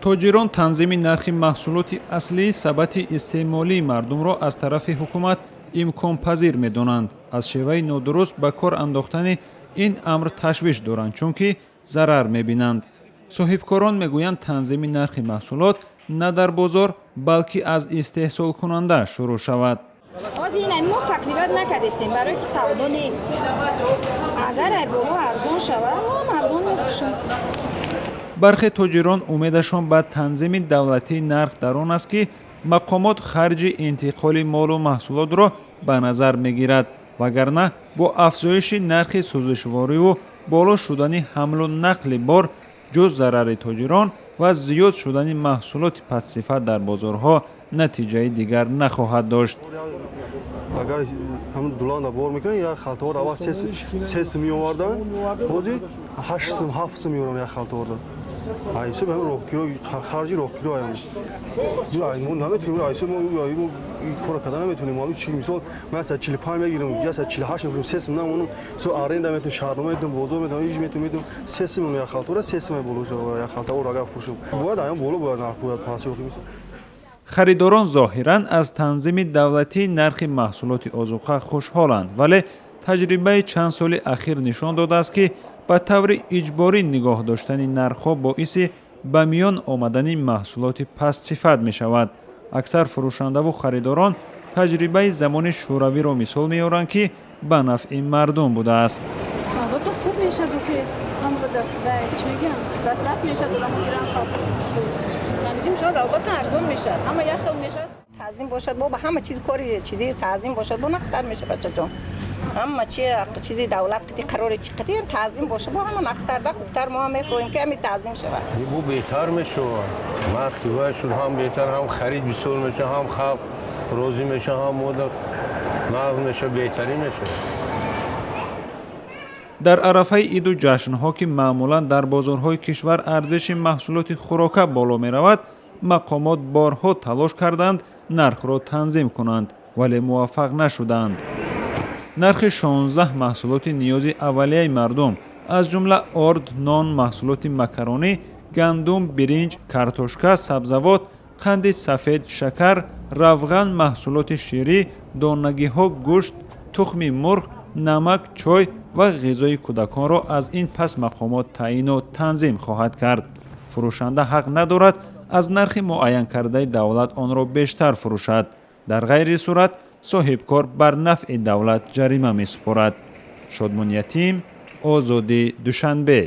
тоҷирон танзими нархи маҳсулоти аслии сабати истеъмолии мардумро аз тарафи ҳукумат имконпазир медонанд. аз шеваи нодуруст ба кор андохтани ин амр ташвиш доранд, чунки зарар мебинанд. соҳибкорон мегӯянд танзими нархи маҳсулот на дар бозор, балки аз истеҳсолкунанда шурӯъ шавад. мо таклифат накардем барои савдо нест. агар боло арзон шавад, арзон мефурӯшем. бархе тоҷирон умедашон ба танзими давлатии нарх дар он аст ки мақомот харҷи интиқоли молу маҳсулотро ба назар мегирад, вагарна бо афзоиши нархи сӯзишвориву боло шудани ҳамлу нақли бор ҷуз зарари тоҷирон ва зиёд шудани маҳсулоти пастсифат дар бозорҳо натиҷаи дигар нахоҳад дошт. агар ҳамн дуланда бор мекунанд, як халтавор аввал 3 сум меовардан, ҳозир 8 сум 7 сум меоранд як халтавордан. айсо ҳам роҳкиро харҷи роҳкиро аям. мо наметунем айсо мо кора кардан наметунем. мо чӣ мисол ман 45 мегирам, я 48 мефурӯшам, 3 сум намонам. со аренда метунем, шаҳрнома метунем, бозор метунем, иш метунем. 3 сум як халтавор, 3 сум боло шава як халтавор агар фурӯшам. бояд аям боло бояд нарх бояд пас ёхтем. харидорон зоҳиран аз танзими давлатии нархи маҳсулоти озуқа хушҳоланд, вале таҷрибаи чанд соли ахир нишон додааст ки ба таври иҷборӣ нигоҳ доштани нархҳо боиси ба миён омадани маҳсулоти пастсифат мешавад. аксар фурӯшандаву харидорон таҷрибаи замони шӯравиро мисол меоранд ки ба нафъи мардум будааст. албатта хуб мешаду ки ҳамро чӣ мегӯям дастраст мешад одамҳо гиранд танзим шуд, албатта арзон мешад, ҳама як хел мешад. Тазим бошад, бо ба ҳама чиз кори чизи тазим бошад, бо нақсар мешад бачаҷон. ҳама чизи давлат қити қарори чи қити тазим бошад, бо ҳама нақсарда хубтар мо ҳам мехоҳем ки ҳами тазим шавад. бу беҳтар мешавад. нархи вай шуд ҳам беҳтар, ҳам харид бисёр мешавад, ҳам халқ розӣ мешавад, ҳам мода нағз мешавад, беҳтарӣ мешавад. дар арафаи иду ҷашнҳо ки маъмулан дар бозорҳои кишвар арзиши маҳсулоти хӯрока боло меравад, мақомот борҳо талош карданд нархро танзим кунанд, вале муваффақ нашуданд. нархи 16 маҳсулоти ниёзи аввалияи мардум аз ҷумла орд, нон, маҳсулоти макаронӣ, гандум, биринҷ, картошка, сабзавот, қанди сафед, шакар, равған, маҳсулоти ширӣ, донагиҳо, гӯшт, тухми мурғ, намак, чой ва ғизои кӯдаконро аз ин пас мақомот таъину танзим хоҳад кард. фурӯшанда ҳақ надорад аз нархи муайян кардаи давлат онро бештар фурӯшад. дар ғайри сурат соҳибкор бар нафъи давлат ҷарима месупорад. шодмон ятим, озодӣ, душанбе.